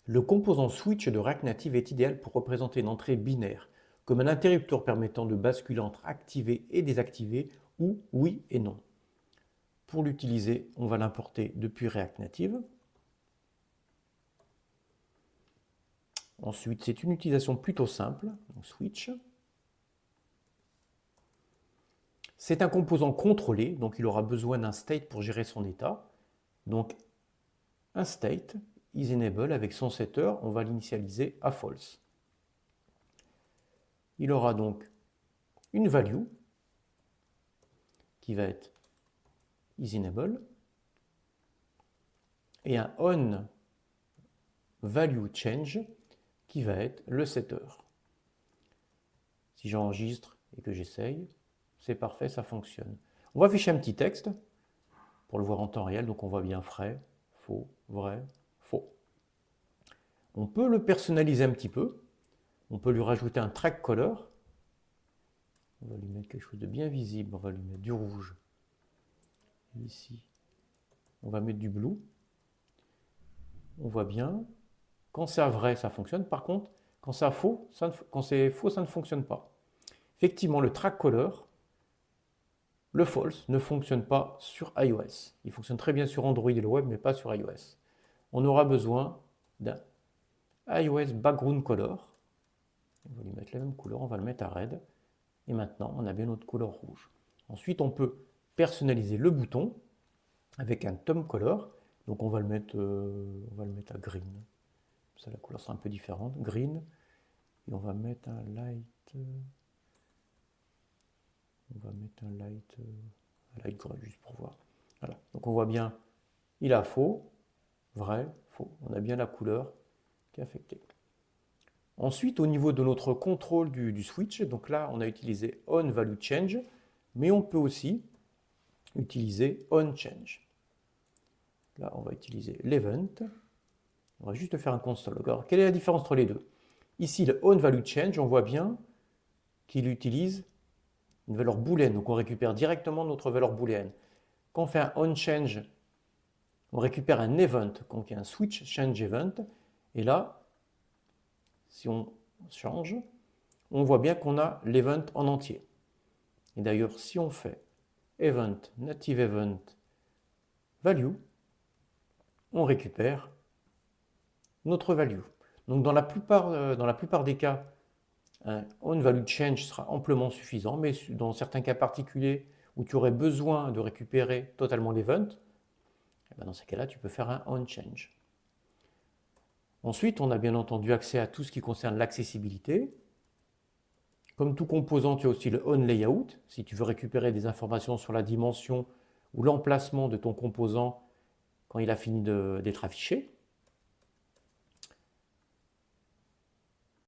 Le composant switch de React Native est idéal pour représenter une entrée binaire, comme un interrupteur permettant de basculer entre activer et désactiver ou oui et non. Pour l'utiliser, on va l'importer depuis React Native. Ensuite, c'est une utilisation plutôt simple, donc switch. C'est un composant contrôlé, donc il aura besoin d'un state pour gérer son état. Donc un state isEnable avec son setter, on va l'initialiser à false. Il aura donc une value qui va être isEnable et un on value change qui va être le setter. Si j'enregistre et que j'essaye, c'est parfait, ça fonctionne. On va afficher un petit texte pour le voir en temps réel, donc on voit bien vrai, faux, vrai, faux. On peut le personnaliser un petit peu. On peut lui rajouter un track color. On va lui mettre quelque chose de bien visible. On va lui mettre du rouge. Ici, on va mettre du blue. On voit bien. Quand c'est vrai, ça fonctionne. Par contre, quand c'est faux, ça ne fonctionne pas. Effectivement, le track color, le false, ne fonctionne pas sur iOS. Il fonctionne très bien sur Android et le web, mais pas sur iOS. On aura besoin d'un iOS background color. On va lui mettre la même couleur, on va le mettre à red. Et maintenant, on a bien notre couleur rouge. Ensuite, on peut personnaliser le bouton avec un thumb color. Donc on va le mettre à green. Ça, la couleur sera un peu différente. Green. Et on va mettre un light. On va mettre un light gray juste pour voir. Voilà. Donc on voit bien, il a faux, vrai, faux. On a bien la couleur qui est affectée. Ensuite, au niveau de notre contrôle du switch, donc là, on a utilisé onValueChange, mais on peut aussi utiliser onChange. Là, on va utiliser l'event. On va juste faire un console log. Alors, quelle est la différence entre les deux? Ici, le onValueChange, on voit bien qu'il utilise une valeur booléenne, donc on récupère directement notre valeur booléenne. Quand on fait un onChange, on récupère un event, donc un switch change event, et là, si on change, on voit bien qu'on a l'event en entier. Et d'ailleurs, si on fait event, native event, value, on récupère notre value. Donc dans la plupart des cas, un onValueChange sera amplement suffisant, mais dans certains cas particuliers où tu aurais besoin de récupérer totalement l'event, dans ces cas-là, tu peux faire un onChange. Ensuite, on a bien entendu accès à tout ce qui concerne l'accessibilité. Comme tout composant, tu as aussi le onLayout. Si tu veux récupérer des informations sur la dimension ou l'emplacement de ton composant quand il a fini d'être affiché.